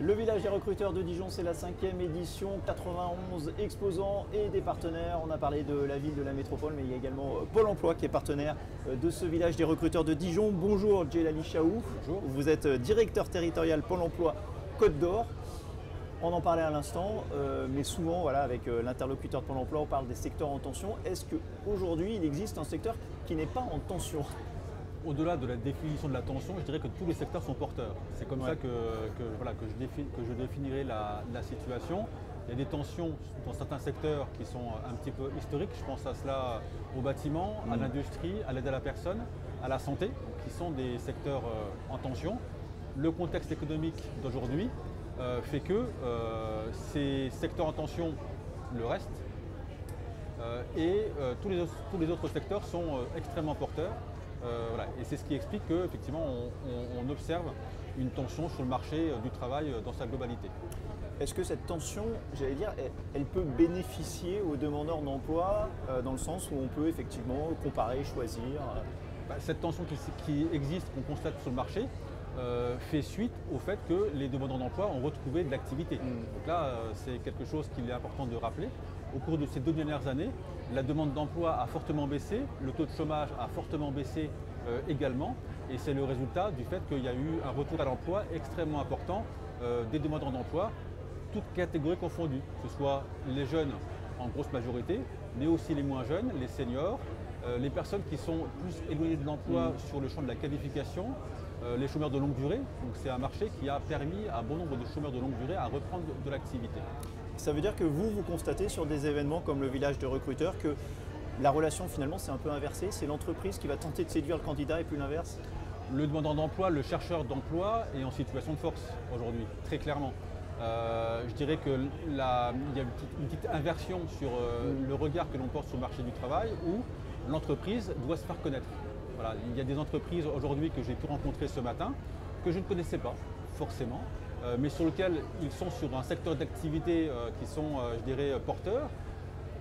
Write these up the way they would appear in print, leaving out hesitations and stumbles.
Le village des recruteurs de Dijon, c'est la 5e édition, 91 exposants et des partenaires. On a parlé de la ville, de la métropole, mais il y a également Pôle emploi qui est partenaire de ce village des recruteurs de Dijon. Bonjour Djelali Chaou. Bonjour. Vous êtes directeur territorial Pôle emploi Côte d'Or. On en parlait à l'instant, mais souvent voilà, avec l'interlocuteur de Pôle emploi, on parle des secteurs en tension. Est-ce qu'aujourd'hui, il existe un secteur qui n'est pas en tension ? Au-delà de la définition de la tension, je dirais que tous les secteurs sont porteurs. C'est comme ça que je définirais la situation. Il y a des tensions dans certains secteurs qui sont un petit peu historiques. Je pense à cela au bâtiment, à l'industrie, à l'aide à la personne, à la santé, qui sont des secteurs en tension. Le contexte économique d'aujourd'hui fait que ces secteurs en tension le restent et tous les autres secteurs sont extrêmement porteurs. Et c'est ce qui explique qu'effectivement on observe une tension sur le marché du travail dans sa globalité. Est-ce que cette tension, j'allais dire, elle peut bénéficier aux demandeurs d'emploi dans le sens où on peut effectivement comparer, choisir Cette tension qui existe, qu'on constate sur le marché, fait suite au fait que les demandeurs d'emploi ont retrouvé de l'activité. Donc là, c'est quelque chose qu'il est important de rappeler. Au cours de ces 2 dernières années, la demande d'emploi a fortement baissé, le taux de chômage a fortement baissé également, et c'est le résultat du fait qu'il y a eu un retour à l'emploi extrêmement important des demandeurs d'emploi, toutes catégories confondues, que ce soit les jeunes en grosse majorité, mais aussi les moins jeunes, les seniors, les personnes qui sont plus éloignées de l'emploi sur le champ de la qualification, les chômeurs de longue durée. Donc c'est un marché qui a permis à bon nombre de chômeurs de longue durée à reprendre de l'activité. Ça veut dire que vous constatez sur des événements comme le village de recruteurs que la relation finalement c'est un peu inversée, c'est l'entreprise qui va tenter de séduire le candidat et plus l'inverse? Le demandeur d'emploi, le chercheur d'emploi est en situation de force aujourd'hui, très clairement. Je dirais qu'il y a une petite inversion sur le regard que l'on porte sur le marché du travail où l'entreprise doit se faire connaître. Voilà, il y a des entreprises aujourd'hui que j'ai pu rencontrer ce matin que je ne connaissais pas forcément, mais sur lesquelles ils sont sur un secteur d'activité qui sont, je dirais, porteurs.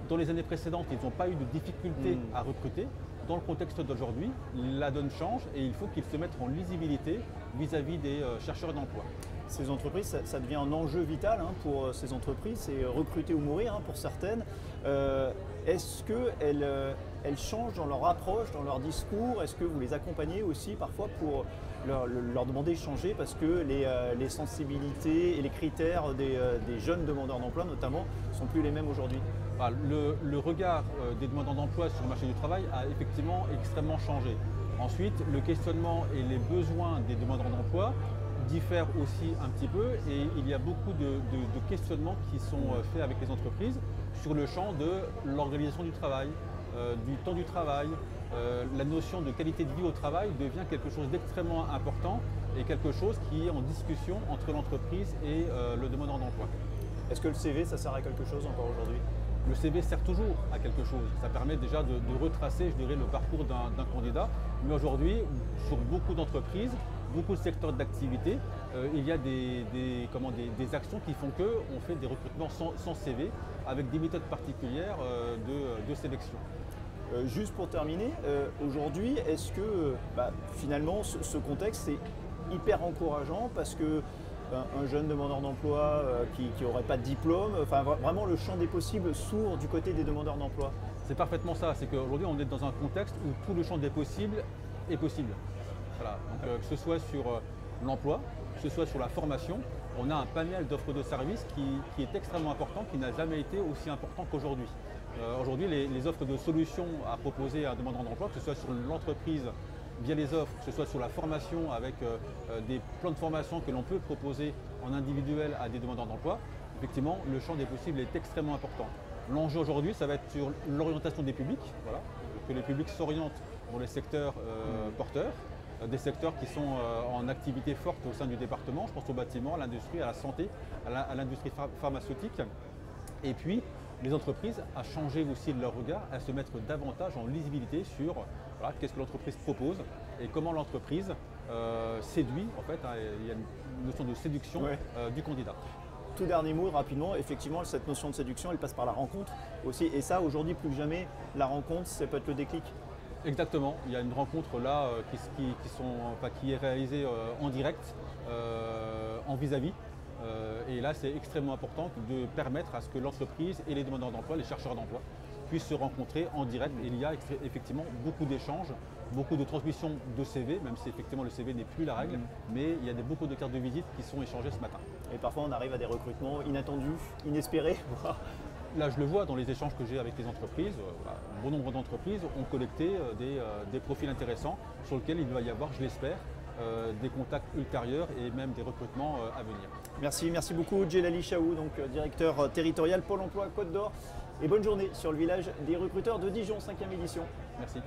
Dans les années précédentes, ils n'ont pas eu de difficulté à recruter. Dans le contexte d'aujourd'hui, la donne change et il faut qu'ils se mettent en lisibilité vis-à-vis des chercheurs d'emploi. Ces entreprises, ça devient un enjeu vital pour ces entreprises, c'est recruter ou mourir pour certaines. Est-ce qu'elles changent dans leur approche, dans leur discours? Est-ce que vous les accompagnez aussi parfois pour leur demander de changer parce que les sensibilités et les critères des jeunes demandeurs d'emploi notamment ne sont plus les mêmes aujourd'hui? Le regard des demandeurs d'emploi sur le marché du travail a effectivement extrêmement changé. Ensuite, le questionnement et les besoins des demandeurs d'emploi diffèrent aussi un petit peu et il y a beaucoup de questionnements qui sont faits avec les entreprises sur le champ de l'organisation du travail, du temps du travail. La notion de qualité de vie au travail devient quelque chose d'extrêmement important et quelque chose qui est en discussion entre l'entreprise et le demandeur d'emploi. Est-ce que le CV, ça sert à quelque chose encore aujourd'hui? Le CV sert toujours à quelque chose. Ça permet déjà de retracer, je dirais, le parcours d'un candidat. Mais aujourd'hui, sur beaucoup d'entreprises, beaucoup de secteurs d'activité, il y a des actions qui font qu'on fait des recrutements sans CV avec des méthodes particulières de sélection. Juste pour terminer, aujourd'hui, est-ce que finalement ce contexte est hyper encourageant parce que un jeune demandeur d'emploi qui n'aurait pas de diplôme, enfin vraiment le champ des possibles s'ouvre du côté des demandeurs d'emploi? C'est parfaitement ça, c'est qu'aujourd'hui on est dans un contexte où tout le champ des possibles est possible. Voilà. Donc, que ce soit sur l'emploi, que ce soit sur la formation, on a un panel d'offres de services qui est extrêmement important, qui n'a jamais été aussi important qu'aujourd'hui. Aujourd'hui, les offres de solutions à proposer à un demandeur d'emploi, que ce soit sur l'entreprise via les offres, que ce soit sur la formation avec des plans de formation que l'on peut proposer en individuel à des demandeurs d'emploi, effectivement, le champ des possibles est extrêmement important. L'enjeu aujourd'hui, ça va être sur l'orientation des publics, voilà, que les publics s'orientent dans les secteurs porteurs, des secteurs qui sont en activité forte au sein du département, je pense au bâtiment, à l'industrie, à la santé, à l'industrie pharmaceutique. Et puis, les entreprises à changer aussi leur regard, à se mettre davantage en lisibilité sur qu'est-ce que l'entreprise propose et comment l'entreprise séduit. En fait, il y a une notion de séduction du candidat. Tout dernier mot, rapidement, effectivement, cette notion de séduction, elle passe par la rencontre aussi. Et ça, aujourd'hui, plus que jamais, la rencontre, ça peut être le déclic. Exactement, il y a une rencontre là qui est réalisée en direct, en vis-à-vis. Et là, c'est extrêmement important de permettre à ce que l'entreprise et les demandeurs d'emploi, les chercheurs d'emploi, puissent se rencontrer en direct. Et il y a effectivement beaucoup d'échanges, beaucoup de transmissions de CV, même si effectivement le CV n'est plus la règle, mais il y a beaucoup de cartes de visite qui sont échangées ce matin. Et parfois on arrive à des recrutements inattendus, inespérés, voire. Là, je le vois dans les échanges que j'ai avec les entreprises. Un bon nombre d'entreprises ont collecté des profils intéressants sur lesquels il va y avoir, je l'espère, des contacts ultérieurs et même des recrutements à venir. Merci beaucoup Djelali Chaou, donc directeur territorial Pôle emploi Côte d'Or. Et bonne journée sur le village des recruteurs de Dijon, 5e édition. Merci.